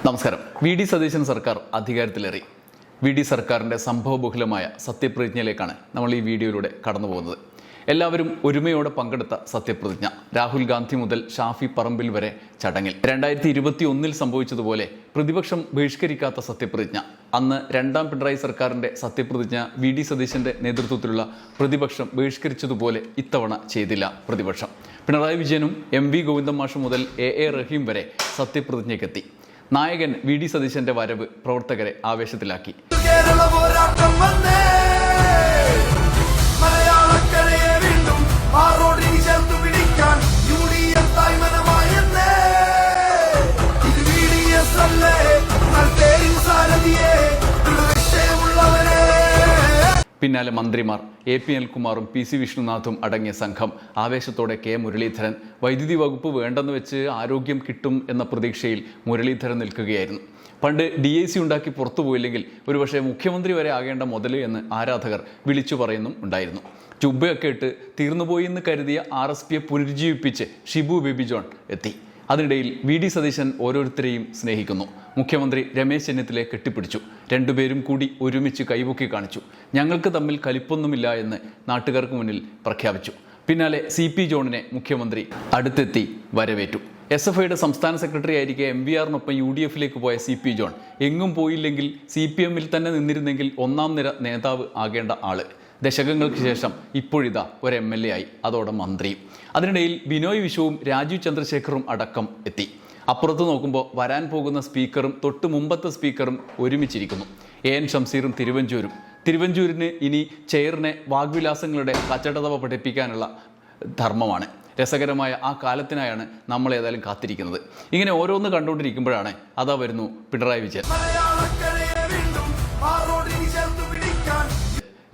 നമസ്കാരം. വി.ഡി. സതീശൻ സർക്കാർ അധികാരത്തിലേറി. വി.ഡി. സർക്കാരിൻ്റെ സംഭവബഹുലമായ സത്യപ്രതിജ്ഞയിലേക്കാണ് നമ്മൾ ഈ വീഡിയോയിലൂടെ കടന്നു പോകുന്നത്. എല്ലാവരും ഒരുമയോടെ പങ്കെടുത്ത സത്യപ്രതിജ്ഞ. രാഹുൽ ഗാന്ധി മുതൽ ഷാഫി പറമ്പിൽ വരെ ചടങ്ങിൽ. 2021 സംഭവിച്ചതുപോലെ പ്രതിപക്ഷം ബഹിഷ്കരിക്കാത്ത സത്യപ്രതിജ്ഞ. അന്ന് രണ്ടാം പിണറായി സർക്കാരിൻ്റെ സത്യപ്രതിജ്ഞ വി.ഡി. സതീശൻ്റെ നേതൃത്വത്തിലുള്ള പ്രതിപക്ഷം ബഹിഷ്കരിച്ചതുപോലെ ഇത്തവണ ചെയ്തില്ല പ്രതിപക്ഷം. പിണറായി വിജയനും എം.വി. ഗോവിന്ദൻ മാഷ് മുതൽ എ റഹീം വരെ സത്യപ്രതിജ്ഞയ്ക്കെത്തി. നായകൻ വി.ഡി. സതീശന്റെ വരവ് പ്രവർത്തകരെ ആവേശത്തിലാക്കി. പിന്നാലെ മന്ത്രിമാർ A.P. അനിൽകുമാറും P.C. വിഷ്ണുനാഥും അടങ്ങിയ സംഘം. ആവേശത്തോടെ K. മുരളീധരൻ. വൈദ്യുതി വകുപ്പ് വേണ്ടെന്ന് വെച്ച് ആരോഗ്യം കിട്ടും എന്ന പ്രതീക്ഷയിൽ മുരളീധരൻ നിൽക്കുകയായിരുന്നു. പണ്ട് DIC ഉണ്ടാക്കി പുറത്തുപോയില്ലെങ്കിൽ ഒരുപക്ഷെ മുഖ്യമന്ത്രി വരെ ആകേണ്ട മുതൽ എന്ന് ആരാധകർ വിളിച്ചു പറയുന്നും ഉണ്ടായിരുന്നു. ചുബ്ബയൊക്കെ ഇട്ട് തീർന്നുപോയി എന്ന് കരുതിയ RSPയെ പുനരുജ്ജീവിപ്പിച്ച് ഷിബു ബേബി ജോൺ എത്തി. അതിനിടയിൽ വി.ഡി. സതീശൻ ഓരോരുത്തരെയും സ്നേഹിക്കുന്നു. മുഖ്യമന്ത്രി രമേശ് ചെന്നിത്തലയെ കെട്ടിപ്പിടിച്ചു. രണ്ടുപേരും കൂടി ഒരുമിച്ച് കൈപൊക്കി കാണിച്ചു. ഞങ്ങൾക്ക് തമ്മിൽ കലിപ്പൊന്നുമില്ല എന്ന് നാട്ടുകാർക്ക് മുന്നിൽ പ്രഖ്യാപിച്ചു. പിന്നാലെ CP ജോണിനെ മുഖ്യമന്ത്രി അടുത്തെത്തി വരവേറ്റു. SFIയുടെ സംസ്ഥാന സെക്രട്ടറി ആയിരിക്കെ MVRനൊപ്പം UDFിലേക്ക് പോയ CP ജോൺ എങ്ങും പോയില്ലെങ്കിൽ CPMൽ തന്നെ നിന്നിരുന്നെങ്കിൽ ഒന്നാം നിര നേതാവ് ആകേണ്ട ആള്. ദശകങ്ങൾക്ക് ശേഷം ഇപ്പോഴിതാ ഒരു MLA ആയി, അതോടെ മന്ത്രിയും. അതിനിടയിൽ ബിനോയ് വിശ്വവും രാജീവ് ചന്ദ്രശേഖറും അടക്കം എത്തി. അപ്പുറത്ത് നോക്കുമ്പോൾ വരാൻ പോകുന്ന സ്പീക്കറും തൊട്ട് മുമ്പത്തെ സ്പീക്കറും ഒരുമിച്ചിരിക്കുന്നു. AN ഷംസീറും തിരുവഞ്ചൂരിന് ഇനി ചെയറിനെ വാഗ്വിലാസങ്ങളുടെ കച്ചടതവ പഠിപ്പിക്കാനുള്ള ധർമ്മമാണ്. രസകരമായ ആ കാലത്തിനായാണ് നമ്മൾ ഏതായാലും കാത്തിരിക്കുന്നത്. ഇങ്ങനെ ഓരോന്ന് കണ്ടുകൊണ്ടിരിക്കുമ്പോഴാണ് അതാ വരുന്നു പിണറായി വിജയൻ.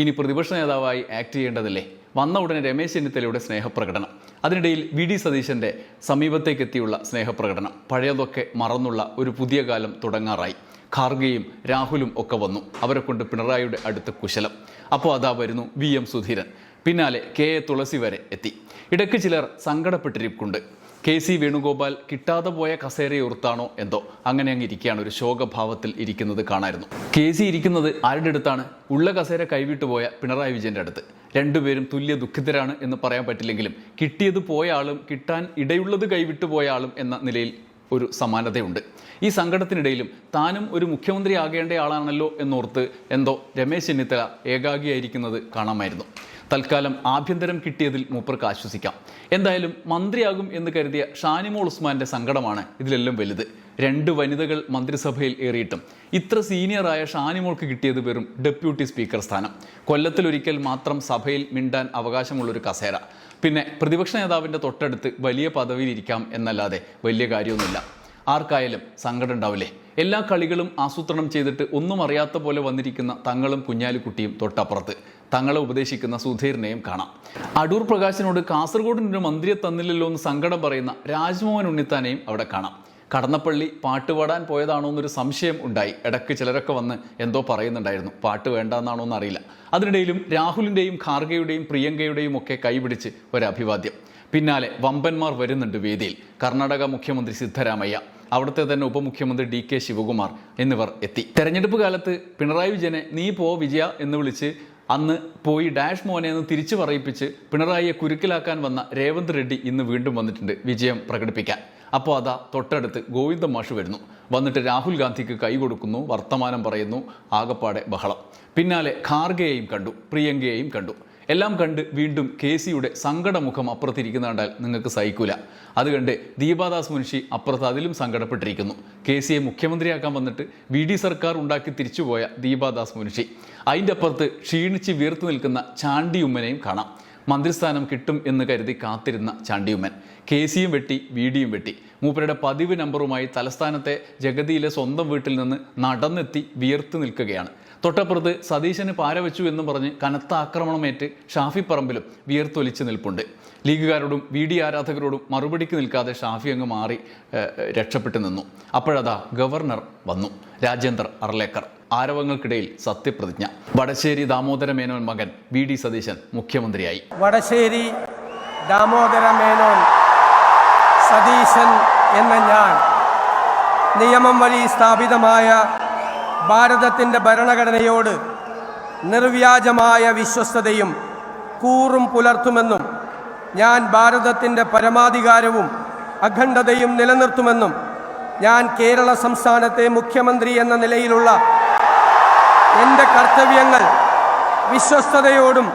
ഇനി പ്രതിപക്ഷ നേതാവായി ആക്ട് ചെയ്യേണ്ടതല്ലേ? വന്ന ഉടനെ രമേശ് ചെന്നിത്തലയുടെ സ്നേഹപ്രകടനം. അതിനിടയിൽ വി.ഡി. സതീശൻ്റെ സമീപത്തേക്കെത്തിയുള്ള സ്നേഹപ്രകടനം. പഴയതൊക്കെ മറന്നുള്ള ഒരു പുതിയ കാലം തുടങ്ങാറായി. ഖാർഗെയും രാഹുലും ഒക്കെ വന്നു. അവരെ കൊണ്ട് പിണറായിയുടെ അടുത്ത് കുശലം. അപ്പോൾ അതാ വരുന്നു VM സുധീരൻ. പിന്നാലെ KA തുളസി വരെ എത്തി. ഇടയ്ക്ക് ചിലർ സങ്കടപ്പെട്ടിരിപ്പുണ്ട്. KC വേണുഗോപാൽ കിട്ടാതെ പോയ കസേരയോർത്താണോ എന്തോ അങ്ങനെ അങ്ങ് ഇരിക്കുകയാണ്. ഒരു ശോകഭാവത്തിൽ ഇരിക്കുന്നത് കാണായിരുന്നു. KC ഇരിക്കുന്നത് ആരുടെ അടുത്താണ്? ഉള്ള കസേര കൈവിട്ടു പോയ പിണറായി വിജയൻ്റെ അടുത്ത്. രണ്ടുപേരും തുല്യ ദുഃഖിതരാണ് എന്ന് പറയാൻ പറ്റില്ലെങ്കിലും കിട്ടിയത് പോയ ആളും കിട്ടാൻ ഇടയുള്ളത് കൈവിട്ടു പോയ ആളും എന്ന നിലയിൽ ഒരു സമാനതയുണ്ട്. ഈ സങ്കടത്തിനിടയിലും താനും ഒരു മുഖ്യമന്ത്രി ആകേണ്ട ആളാണല്ലോ എന്നോർത്ത് എന്തോ രമേശ് ചെന്നിത്തല ഏകാഗിയായിരിക്കുന്നത് കാണാമായിരുന്നു. തൽക്കാലം ആഭ്യന്തരം കിട്ടിയതിൽ മൂപ്പർക്ക് ആശ്വസിക്കാം. എന്തായാലും മന്ത്രിയാകും എന്ന് കരുതിയ ഷാനിമോൾ ഉസ്മാന്റെ സങ്കടമാണ് ഇതിലെല്ലാം വലുത്. 2 വനിതകൾ മന്ത്രിസഭയിൽ ഏറിയിട്ടും ഇത്ര സീനിയറായ ഷാനിമോൾക്ക് കിട്ടിയത് വെറും ഡെപ്യൂട്ടി സ്പീക്കർ സ്ഥാനം. കൊല്ലത്തിലൊരിക്കൽ മാത്രം സഭയിൽ മിണ്ടാൻ അവകാശമുള്ളൊരു കസേര. പിന്നെ പ്രതിപക്ഷ നേതാവിൻ്റെ തൊട്ടടുത്ത് വലിയ പദവിയിലിരിക്കാം എന്നല്ലാതെ വലിയ കാര്യമൊന്നുമില്ല. ആർക്കായാലും സങ്കടം ഉണ്ടാവില്ലേ? എല്ലാ കളികളും ആസൂത്രണം ചെയ്തിട്ട് ഒന്നും അറിയാത്ത പോലെ വന്നിരിക്കുന്ന തങ്ങളും കുഞ്ഞാലിക്കുട്ടിയും തൊട്ടപ്പുറത്ത്. തങ്ങളെ ഉപദേശിക്കുന്ന സുധീറിനെയും കാണാം. അടൂർ പ്രകാശിനോട് കാസർഗോഡിനൊരു മന്ത്രിയെ തന്നില്ലല്ലോ എന്ന് സങ്കടം പറയുന്ന രാജ്മോഹൻ ഉണ്ണിത്താനെയും അവിടെ കാണാം. കടന്നപ്പള്ളി പാട്ടുപാടാൻ പോയതാണോ എന്നൊരു സംശയം ഉണ്ടായി. ഇടയ്ക്ക് ചിലരൊക്കെ വന്ന് എന്തോ പറയുന്നുണ്ടായിരുന്നു. പാട്ട് വേണ്ടെന്നാണോ എന്നറിയില്ല. അതിനിടയിലും രാഹുലിൻ്റെയും ഖാർഗെയുടെയും പ്രിയങ്കയുടെയും ഒക്കെ കൈപിടിച്ച് ഒരഭിവാദ്യം. പിന്നാലെ വമ്പന്മാർ വരുന്നുണ്ട് വേദിയിൽ. കർണാടക മുഖ്യമന്ത്രി സിദ്ധരാമയ്യ, അവിടുത്തെ തന്നെ ഉപമുഖ്യമന്ത്രി DK ശിവകുമാർ എന്നിവർ എത്തി. തെരഞ്ഞെടുപ്പ് കാലത്ത് പിണറായി വിജയനെ നീ പോ വിജയ എന്ന് വിളിച്ച് അന്ന് പോയി ഡാഷ് മോനെ എന്ന് തിരിച്ചു പറയിപ്പിച്ച് പിണറായിയെ കുരുക്കിലാക്കാൻ വന്ന രേവന്ത് റെഡ്ഡി ഇന്ന് വീണ്ടും വന്നിട്ടുണ്ട് വിജയം പ്രകടിപ്പിക്കാൻ. അപ്പോൾ അതാ തൊട്ടടുത്ത് ഗോവിന്ദൻ മാഷ് വരുന്നു. വന്നിട്ട് രാഹുൽ ഗാന്ധിക്ക് കൈ കൊടുക്കുന്നു, വർത്തമാനം പറയുന്നു. ആകപ്പാടെ ബഹളം. പിന്നാലെ ഖാർഗെയെയും കണ്ടു, പ്രിയങ്കയെയും കണ്ടു. എല്ലാം കണ്ട് വീണ്ടും KCയുടെ സങ്കടമുഖം അപ്പുറത്തിരിക്കുന്ന കണ്ടാൽ നിങ്ങൾക്ക് സഹിക്കൂല. അത് കണ്ട് ദീപാദാസ് മുൻഷി അപ്പുറത്ത് അതിലും സങ്കടപ്പെട്ടിരിക്കുന്നു. KCയെ മുഖ്യമന്ത്രിയാക്കാൻ വന്നിട്ട് വി.ഡി. സർക്കാർ ഉണ്ടാക്കി തിരിച്ചുപോയ ദീപാദാസ് മുൻഷി. അതിൻ്റെ അപ്പുറത്ത് ക്ഷീണിച്ച് വീർത്തു നിൽക്കുന്ന ചാണ്ടിയുമ്മനെയും കാണാം. മന്ത്രിസ്ഥാനം കിട്ടും എന്ന് കരുതി കാത്തിരുന്ന ചാണ്ടിയുമ്മൻ. KCയും വെട്ടി, വി.ഡിയും വെട്ടി. മൂപ്പരുടെ പതിവ് നമ്പറുമായി തലസ്ഥാനത്തെ ജഗതിയിലെ സ്വന്തം വീട്ടിൽ നിന്ന് നടന്നെത്തി വിയർത്ത് നിൽക്കുകയാണ്. തൊട്ടപ്പുറത്ത് സതീശന് പാരവെച്ചു എന്ന് പറഞ്ഞ് കനത്ത ആക്രമണമേറ്റ് ഷാഫി പറമ്പിലും വിയർത്തൊലിച്ച് നിൽപ്പുണ്ട്. ലീഗുകാരോടും വി.ഡി. ആരാധകരോടും മറുപടിക്ക് നിൽക്കാതെ ഷാഫി അങ്ങ് മാറി രക്ഷപ്പെട്ടു നിന്നു. അപ്പോഴതാ ഗവർണർ വന്നു, രാജേന്ദ്ര അർലേക്കർ. ആരവങ്ങൾക്കിടയിൽ സത്യപ്രതിജ്ഞ. വടശ്ശേരി ദാമോദര മേനോൻ മകൻ വി.ഡി. സതീശൻ മുഖ്യമന്ത്രിയായി. വടശ്ശേരി ദാമോദര മേനോൻ സതീശൻ എന്ന ഞാൻ നിയമം വഴി സ്ഥാപിതമായ ഭാരതത്തിൻ്റെ ഭരണഘടനയോട് നിർവ്യാജമായ വിശ്വസ്തതയും കൂറും പുലർത്തുമെന്നും ഞാൻ ഭാരതത്തിൻ്റെ പരമാധികാരവും അഖണ്ഡതയും നിലനിർത്തുമെന്നും ഞാൻ കേരള സംസ്ഥാനത്തെ മുഖ്യമന്ത്രി എന്ന നിലയിലുള്ള എൻ്റെ കർത്തവ്യങ്ങൾ വിശ്വസ്തയോടും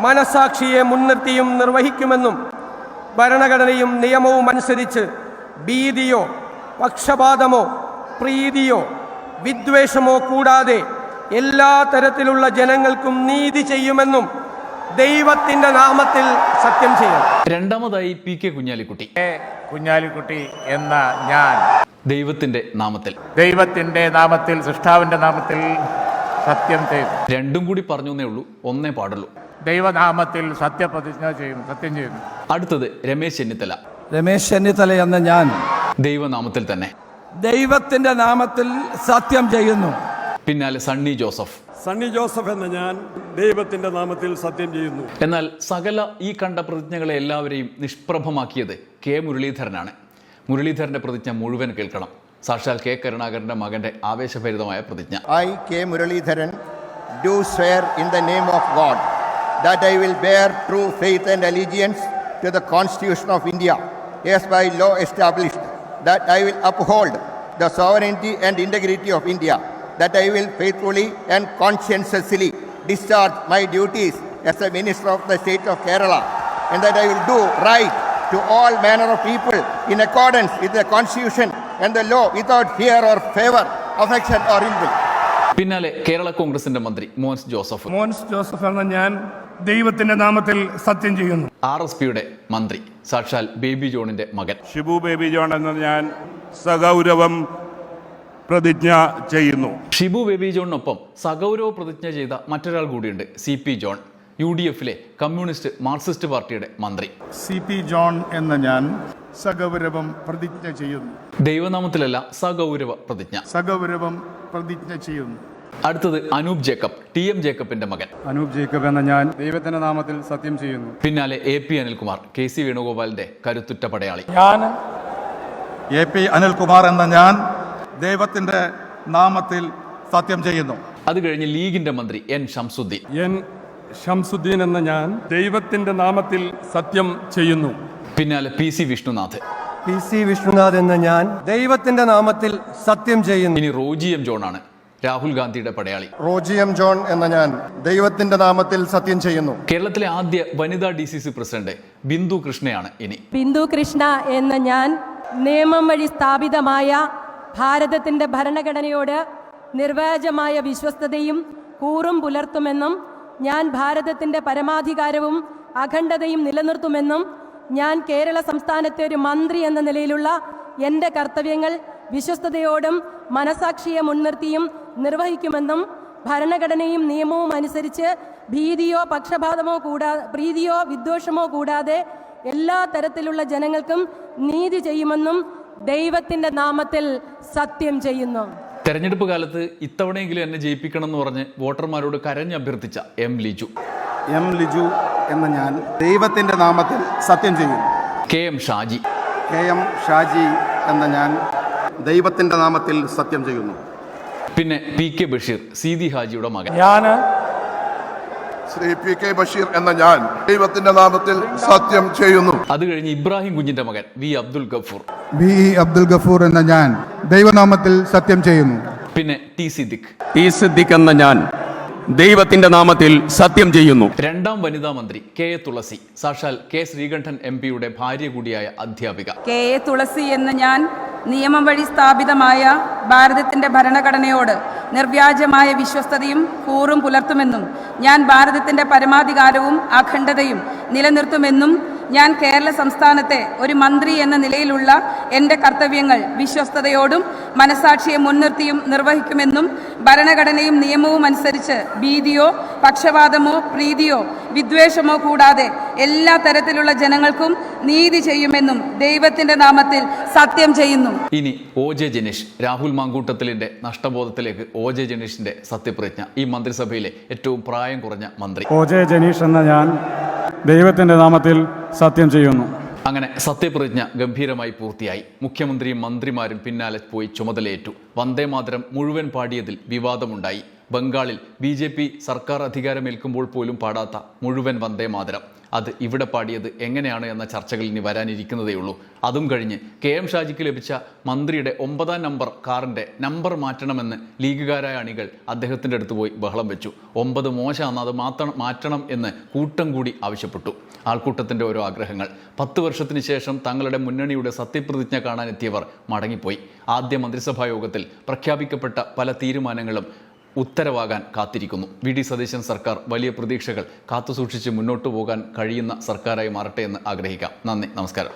മനസാക്ഷിയെ മുൻനിർത്തിയും നിർവഹിക്കുമെന്നും ഭരണഘടനയും നിയമവും അനുസരിച്ച് ഭീതിയോ പക്ഷപാതമോ പ്രീതിയോ വിദ്വേഷമോ കൂടാതെ എല്ലാ തരത്തിലുള്ള ജനങ്ങൾക്കും നീതി ചെയ്യുമെന്നും ദൈവത്തിന്റെ നാമത്തിൽ സത്യം ചെയ്യും. രണ്ടാമതായി PK കുഞ്ഞാലിക്കുട്ടി. കുഞ്ഞാലിക്കുട്ടി എന്ന ഞാൻ ദൈവത്തിന്റെ നാമത്തിൽ സൃഷ്ടാവിന്റെ നാമത്തിൽ സത്യം ചെയ്തു. രണ്ടും കൂടി പറഞ്ഞേ ഉള്ളൂ, ഒന്നേ പാടുള്ളൂ. ദൈവനാമത്തിൽ സത്യപ്രതിജ്ഞ ചെയ്യുന്നു, സത്യം ചെയ്യുന്നു. അടുത്തത് രമേശ് ചെന്നിത്തല എന്ന ഞാൻ ദൈവനാമത്തിൽ തന്നെ ദൈവത്തിന്റെ നാമത്തിൽ സത്യം ചെയ്യുന്നു. പിന്നാലെ സണ്ണി ജോസഫ് എന്ന ഞാൻ ദൈവത്തിന്റെ നാമത്തിൽ സത്യം ചെയ്യുന്നു. എന്നാൽ സകല ഈ കണ്ട പ്രതിജ്ഞകളെ എല്ലാവരെയും നിഷ്പ്രഭമാക്കിയത് മുരളീധരനാണ്. മുരളീധരന്റെ പ്രതിജ്ഞ മുഴുവൻ കേൾക്കണം. സാക്ഷാൽ കരുണാകരന്റെ മകന്റെ ആവേശഭരിതമായ പ്രതിജ്ഞ. I, K. Muralidharan, do swear in the name of God that I will bear true faith and allegiance to the Constitution of India, as by law established, that I will uphold the sovereignty and integrity of India, that I will faithfully and conscientiously discharge my duties as a Minister of the State of Kerala, and that I will do right to all manner of people in accordance with the Constitution and the law without fear or favor, affection or ill will. പിന്നാലെ കേരള കോൺഗ്രസിന്റെ മന്ത്രി Mons Joseph എന്ന ഞാൻ ദൈവത്തിന്റെ നാമത്തിൽ സത്യം ചെയ്യുന്നു. RSPയുടെ മന്ത്രി സാക്ഷാൽ ബേബി ജോണിന്റെ മകൻ ഷിബു ബേബി ജോൺ എന്ന ഞാൻ സഗൗരവം പ്രതിജ്ഞ ചെയ്യുന്നു. ഷിബു ബേബി ജോണിനൊപ്പം സഗൗരവ പ്രതിജ്ഞ ചെയ്ത മറ്റൊരാൾ കൂടിയുണ്ട്, CP ജോൺ, UDFിലെ കമ്മ്യൂണിസ്റ്റ് മാർക്സിസ്റ്റ് പാർട്ടിയുടെ മന്ത്രി. CP ജോൺ എന്ന ഞാൻ സഗൗരവം പ്രതിജ്ഞ ചെയ്യുന്നു. ദൈവനാമത്തിലല്ല, സഗൗരവ പ്രതിജ്ഞ ചെയ്യുന്നു. അടുത്തത് അനൂപ് ജേക്കബ്, TM ജേക്കബിന്റെ മകൻ. അനൂപ് ജേക്കബ് എന്ന ഞാൻ ദൈവത്തിന്റെ നാമത്തിൽ സത്യം ചെയ്യുന്നു. പിന്നാലെ AP അനിൽകുമാർ, KC വേണുഗോപാലിന്റെ കരുത്തുറ്റ പടയാളി. ഞാൻ AP അനിൽകുമാർ എന്ന ഞാൻ ദൈവത്തിന്റെ നാമത്തിൽ സത്യം ചെയ്യുന്നു. അത് കഴിഞ്ഞ് ലീഗിന്റെ മന്ത്രി N ഷംസുദ്ദീൻ എന്ന ഞാൻ ദൈവത്തിന്റെ നാമത്തിൽ സത്യം ചെയ്യുന്നു. പിന്നാലെ PC വിഷ്ണുനാഥ് എന്ന ഞാൻ ദൈവത്തിന്റെ നാമത്തിൽ സത്യം ചെയ്യുന്നു. ഇനി റോജി M ജോൺ ആണ്, രാഹുൽ ഗാന്ധിയുടെ പടയാളി. റോജി M ജോൺ എന്ന ഞാൻ ദൈവത്തിന്റെ നാമത്തിൽ സത്യം ചെയ്യുന്നു. കേരളത്തിലെ ആദ്യ വനിതാ DCC പ്രസിഡന്റ് ബിന്ദു കൃഷ്ണയാണ്. ഇനി ബിന്ദു കൃഷ്ണ എന്ന ഞാൻ നിയമം വഴി സ്ഥാപിതമായ ഭാരതത്തിന്റെ ഭരണഘടനയോട് നിർവ്യാജമായ വിശ്വസ്തതയും കൂറും പുലർത്തുമെന്നും ഞാൻ ഭാരതത്തിന്റെ പരമാധികാരവും അഖണ്ഡതയും നിലനിർത്തുമെന്നും ഞാൻ കേരള സംസ്ഥാനത്തെ ഒരു മന്ത്രി എന്ന നിലയിലുള്ള എൻ്റെ കർത്തവ്യങ്ങൾ വിശ്വസ്തയോടും മനസാക്ഷിയെ മുൻനിർത്തിയും നിർവഹിക്കുമെന്നും ഭരണഘടനയും നിയമവും അനുസരിച്ച് ഭീതിയോ പക്ഷപാതമോ പ്രീതിയോ വിദ്വേഷമോ കൂടാതെ എല്ലാ തരത്തിലുള്ള ജനങ്ങൾക്കും നീതി ചെയ്യുമെന്നും ദൈവത്തിന്റെ നാമത്തിൽ സത്യം ചെയ്യുന്നു. തെരഞ്ഞെടുപ്പ് കാലത്ത് ഇത്തവണയെങ്കിലും എന്നെ ജയിപ്പിക്കണം എന്ന് പറഞ്ഞ് വോട്ടർമാരോട് കരഞ്ഞഭ്യർത്ഥിച്ച M ലിജു എന്ന ഞാൻ ദൈവത്തിന്റെ നാമത്തിൽ സത്യം ചെയ്യുന്നു. KM ഷാജി എന്ന ഞാൻ ദൈവത്തിന്റെ നാമത്തിൽ സത്യം ചെയ്യുന്നു. പിന്നെ PK ബഷീർ, സീതി ഹാജിയുടെ മകൻ. ഞാൻ ശ്രീ PK ബഷീർ എന്ന ഞാൻ ദൈവത്തിന്റെ നാമത്തിൽ സത്യം ചെയ്യുന്നു. അത് കഴിഞ്ഞ് ഇബ്രാഹിം കുഞ്ഞിന്റെ മകൻ V അബ്ദുൽ ഗഫൂർ എന്ന ഞാൻ ദൈവനാമത്തിൽ സത്യം ചെയ്യുന്നു. പിന്നെ T സിദ്ദിഖ് എന്ന ഞാൻ ദൈവത്തിന്റെ നാമത്തിൽ സത്യം ചെയ്യുന്നു. രണ്ടാം വനിതാ മന്ത്രി KA തുളസി, സാക്ഷാൽ K ശ്രീകണ്ഠൻ MP-യുടെ ഭാര്യ കൂടിയായ അധ്യാപിക. KA തുളസി എന്ന ഞാൻ നിയമം വഴി സ്ഥാപിതമായ ഭാരതത്തിന്റെ ഭരണഘടനയോട് നിർവ്യാജമായ വിശ്വസ്തതയും കൂറും പുലർത്തുമെന്നും ഞാൻ ഭാരതത്തിന്റെ പരമാധികാരവും അഖണ്ഡതയും നിലനിർത്തുമെന്നും ഞാൻ കേരള സംസ്ഥാനത്തെ ഒരു മന്ത്രി എന്ന നിലയിലുള്ള എൻ്റെ കർത്തവ്യങ്ങൾ വിശ്വസ്തയോടും മനസാക്ഷിയെ മുൻനിർത്തിയും നിർവഹിക്കുമെന്നും ഭരണഘടനയും നിയമവും അനുസരിച്ച് ഭീതിയോ പക്ഷപാതമോ പ്രീതിയോ വിദ്വേഷമോ കൂടാതെ എല്ലാ തരത്തിലുള്ള ജനങ്ങൾക്കും നീതി ചെയ്യുമെന്നും ദൈവത്തിന്റെ നാമത്തിൽ സത്യം ചെയ്യുന്നു. ഇനി OJ ജനീഷ്, രാഹുൽ മാങ്കൂട്ടത്തിലിന്റെ നഷ്ടബോധത്തിലേക്ക് OJ ജനീഷിന്റെ സത്യപ്രതിജ്ഞ. ഈ മന്ത്രിസഭയിലെ ഏറ്റവും പ്രായം കുറഞ്ഞ മന്ത്രി. OJ ജനീഷ് എന്ന ഞാൻ ദൈവത്തിന്റെ നാമത്തിൽ സത്യം ചെയ്യുന്നു. അങ്ങനെ സത്യപ്രതിജ്ഞ ഗംഭീരമായി പൂർത്തിയായി. മുഖ്യമന്ത്രിയും മന്ത്രിമാരും പിന്നാലെ പോയി ചുമതലയേറ്റു. വന്ദേമാതരം മുഴുവൻ പാടിയതിൽ വിവാദമുണ്ടായി. ബംഗാളിൽ BJP സർക്കാർ അധികാരമേൽക്കുമ്പോൾ പോലും പാടാത്ത മുഴുവൻ വന്ദേമാതരം അത് ഇവിടെ പാടിയത് എങ്ങനെയാണ് എന്ന ചർച്ചകൾ ഇനി വരാനിരിക്കുന്നതേയുള്ളൂ. അതും കഴിഞ്ഞ് KM ഷാജിക്ക് ലഭിച്ച മന്ത്രിയുടെ 9-ാം നമ്പർ കാറിൻ്റെ നമ്പർ മാറ്റണമെന്ന് ലീഗുകാരായ അണികൾ അദ്ദേഹത്തിൻ്റെ അടുത്ത് പോയി ബഹളം വെച്ചു. 9 മോശമാണ്, അത് മാറ്റണം എന്ന് കൂട്ടം കൂടി ആവശ്യപ്പെട്ടു. ആൾക്കൂട്ടത്തിൻ്റെ ഓരോ ആഗ്രഹങ്ങൾ. 10 വർഷത്തിന് ശേഷം തങ്ങളുടെ മുന്നണിയുടെ സത്യപ്രതിജ്ഞ കാണാനെത്തിയവർ മടങ്ങിപ്പോയി. ആദ്യ മന്ത്രിസഭാ യോഗത്തിൽ പ്രഖ്യാപിക്കപ്പെട്ട പല തീരുമാനങ്ങളും ഉത്തരവാകാൻ കാത്തിരിക്കുന്നു. VD സതീശൻ സർക്കാർ വലിയ പ്രതീക്ഷകൾ കാത്തുസൂക്ഷിച്ച് മുന്നോട്ടു പോകാൻ കഴിയുന്ന സർക്കാരായി മാറട്ടെ എന്ന് ആഗ്രഹിക്കാം. നന്ദി, നമസ്കാരം.